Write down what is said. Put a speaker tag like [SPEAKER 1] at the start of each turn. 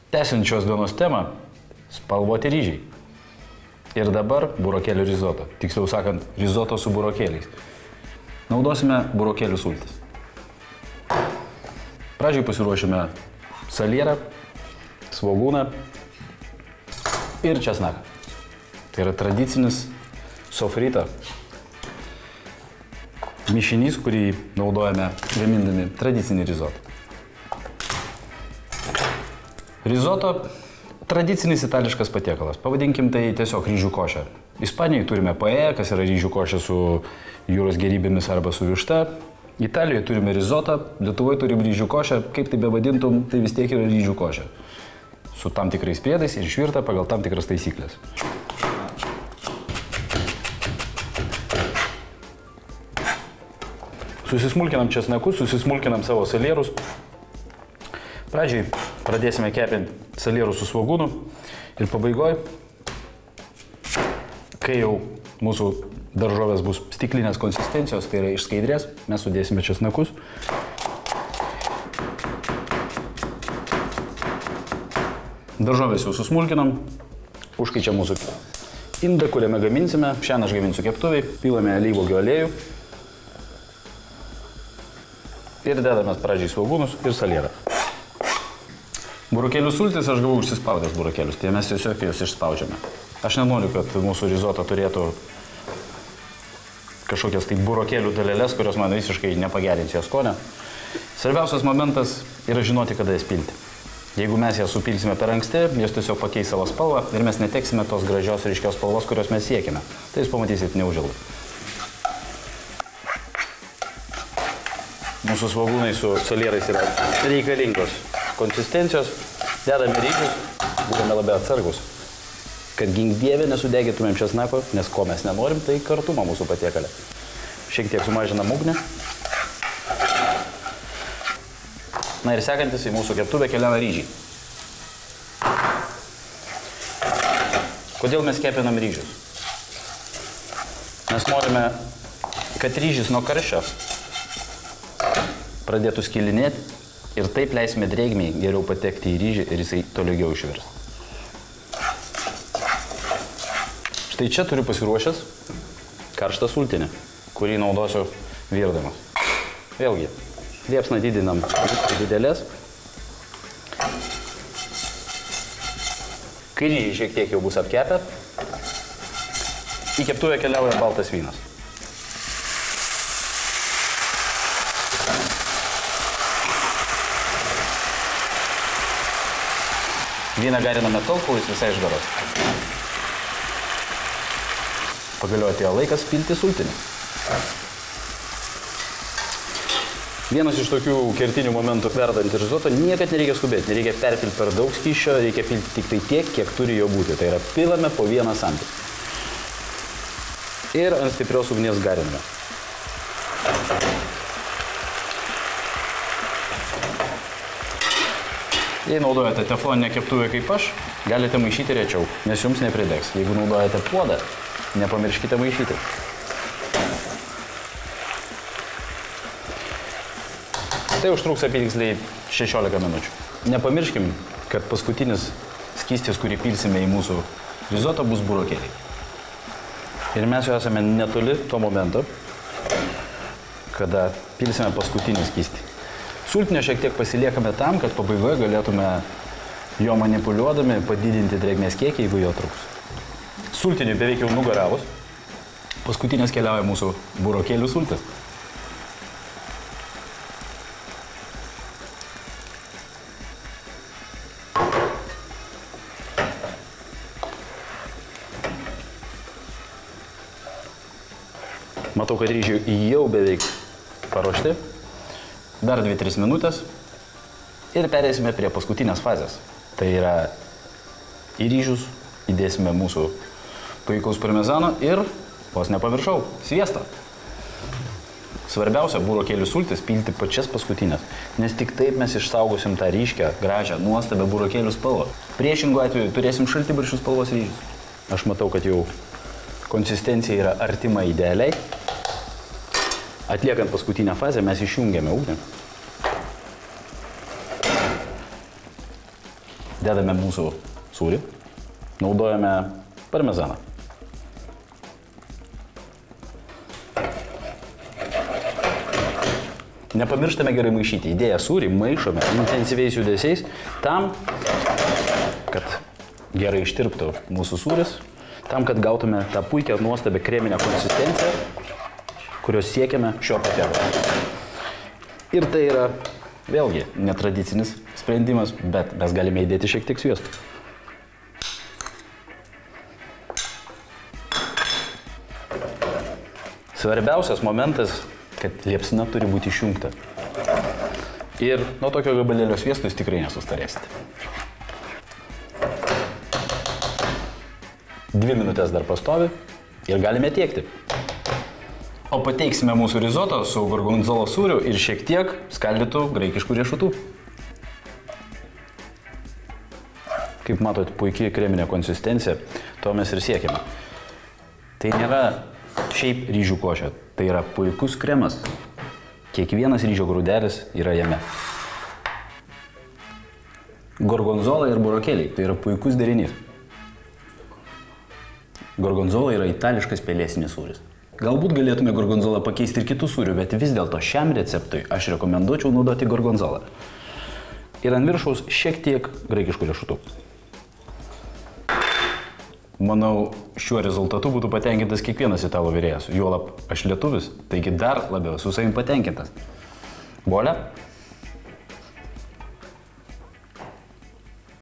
[SPEAKER 1] Tęsiant šios dienos temą – spalvoti ryžiai. Ir dabar burokėlių rizoto. Tiksliau sakant, rizoto su burokėliais. Naudosime burokėlių sultis. Pradžiai pasiruošime salierą, svogūną ir česnaką. Tai yra tradicinis sofrito mišinys, kurį naudojame gamindami tradicinį rizotą. Rizoto tradicinis itališkas patiekalas. Pavadinkim tai tiesiog ryžių košę. Ispanijoje turime paė, kas yra ryžių košė su jūros gerybėmis arba su višta. Italijoje turime rizotą, Lietuvoje turime ryžių košę. Kaip tai bevadintum, tai vis tiek yra ryžių košė. Su tam tikrais priedais ir išvirta pagal tam tikras taisyklės. Susismulkinam česnakus, susismulkinam savo salierus. Pradžiai pradėsime kepinti salierus su svogūnu ir pabaigoj, kai jau mūsų daržovės bus stiklinės konsistencijos, tai yra iš skaidrės, mes sudėsime česnakus. Daržovės jau susmulkinam, užkaičiam mūsų indą, kuriame gaminsime. Šiandien aš gaminsiu keptuviai, pilame alyvuogių aliejų ir dedame pradžiai svogūnus ir salierą. Burokėlių sultis aš gavau užsispaudęs burokėlius, tai mes tiesiog juos išspaudžiame. Aš nenoriu, kad mūsų rizoto turėtų kažkokias tai burokėlių dalelės, kurios man visiškai nepagerins jo skonio. Svarbiausias momentas yra žinoti, kada jas pilti. Jeigu mes jas supilsime per anksti, jos tiesiog pakeis savo spalvą ir mes neteksime tos gražios ryškios spalvos, kurios mes siekime. Tai jūs pamatysit neužilgai. Mūsų svogūnai su salierais yra reikalingos konsistencijos, dedame ryžius, būdame labai atsargus, kad gink dieve nesudegytumėm česnako, nes ko mes nenorim, tai kartumą mūsų patiekalė. Šiek tiek sumažinam ugnį. Na ir sekantis į mūsų keptuvę keliauja ryžiai. Kodėl mes kepinam ryžius? Mes norime, kad ryžis nuo karščio pradėtų skilinėti ir taip leisime drėgmiai geriau patekti į ryžį ir jisai tolygiau išvirs. Štai čia turiu pasiruošęs karštą sultinį, kurį naudosiu virdamas. Vėlgi, liepsną didinam didelės. Kai ryžiai šiek tiek jau bus apkepę, į keptuvę keliauja baltas vynas. Vyną gariname tol, kol jis visai išgaros. Pagaliau atėjo laikas pilti sultinį. Vienas iš tokių kertinių momentų verdant rizotą, niekad nereikia skubėti, nereikia perpilti per daug skysčio, reikia pilti tik tai tiek, kiek turi jo būti. Tai yra pilame po vieną samtį. Ir ant stiprios ugnies gariname. Jei naudojate tefloninę keptuvę kaip aš, galite maišyti rečiau, nes jums nepridegs. Jeigu naudojate puodą, nepamirškite maišyti. Tai užtruks apytiksliai 16 minučių. Nepamirškim, kad paskutinis skystis, kurį pilsime į mūsų rizotą, bus burokėliai. Ir mes jau esame netoli to momento, kada pilsime paskutinį skystį. Sultinio šiek tiek pasiliekame tam, kad pabaigoje galėtume jo manipuliuodami padidinti drėgmės kiekį, jeigu jo truks. Sultiniui beveik jau nugaravus, paskutinės keliauja mūsų burokėlių sultis. Matau, kad ryžiai jau beveik paruošti. Dar 2-3 minutės ir perėsime prie paskutinės fazės. Tai yra į ryžius įdėsime mūsų puikaus parmezano ir, vos nepamiršau, sviestą. Svarbiausia burokėlių sultis pilti pačias paskutinės, nes tik taip mes išsaugosim tą ryškę, gražią, nuostabią burokėlių spalvą. Priešingų atveju turėsim šaltibarščių spalvos ryžius. Aš matau, kad jau konsistencija yra artima idealiai. Atliekant paskutinę fazę, mes išjungiame ugnį. dedame mūsų sūrį, naudojame parmezaną. Nepamirštame gerai maišyti. Įdėję sūrį maišome intensyviais judesiais tam, kad gerai ištirptų mūsų sūris, tam, kad gautume tą puikią nuostabią kreminę konsistenciją, kurios siekiame šio patiekalo. Ir tai yra vėlgi netradicinis sprendimas, bet mes galime įdėti šiek tiek sviesto. Svarbiausias momentas, kad liepsna turi būti išjungta. Ir nuo tokio gabalėlio sviesto jūs tikrai nesustarėsite. 2 minutės dar pastovi ir galime tiekti. O pateiksime mūsų risotą su gorgonzolo sūriu ir šiek tiek skaldytų graikiškų riešutų. Kaip matot, puikiai kreminė konsistencija, to mes ir siekiame. Tai nėra šiaip ryžių košė, tai yra puikus kremas. Kiekvienas ryžio grūdelis yra jame. Gorgonzola ir burokėliai, tai yra puikus derinys. Gorgonzola yra itališkas pelėsinis sūris. Galbūt galėtume gorgonzolą pakeisti ir kitų sūrių, bet vis dėlto šiam receptui aš rekomenduočiau naudoti gorgonzolą. Ir ant viršaus šiek tiek graikiškų riešutų. Manau, šiuo rezultatu būtų patenkintas kiekvienas italų virėjas. Juolab aš lietuvis, taigi dar labiau su savim patenkintas. Volia.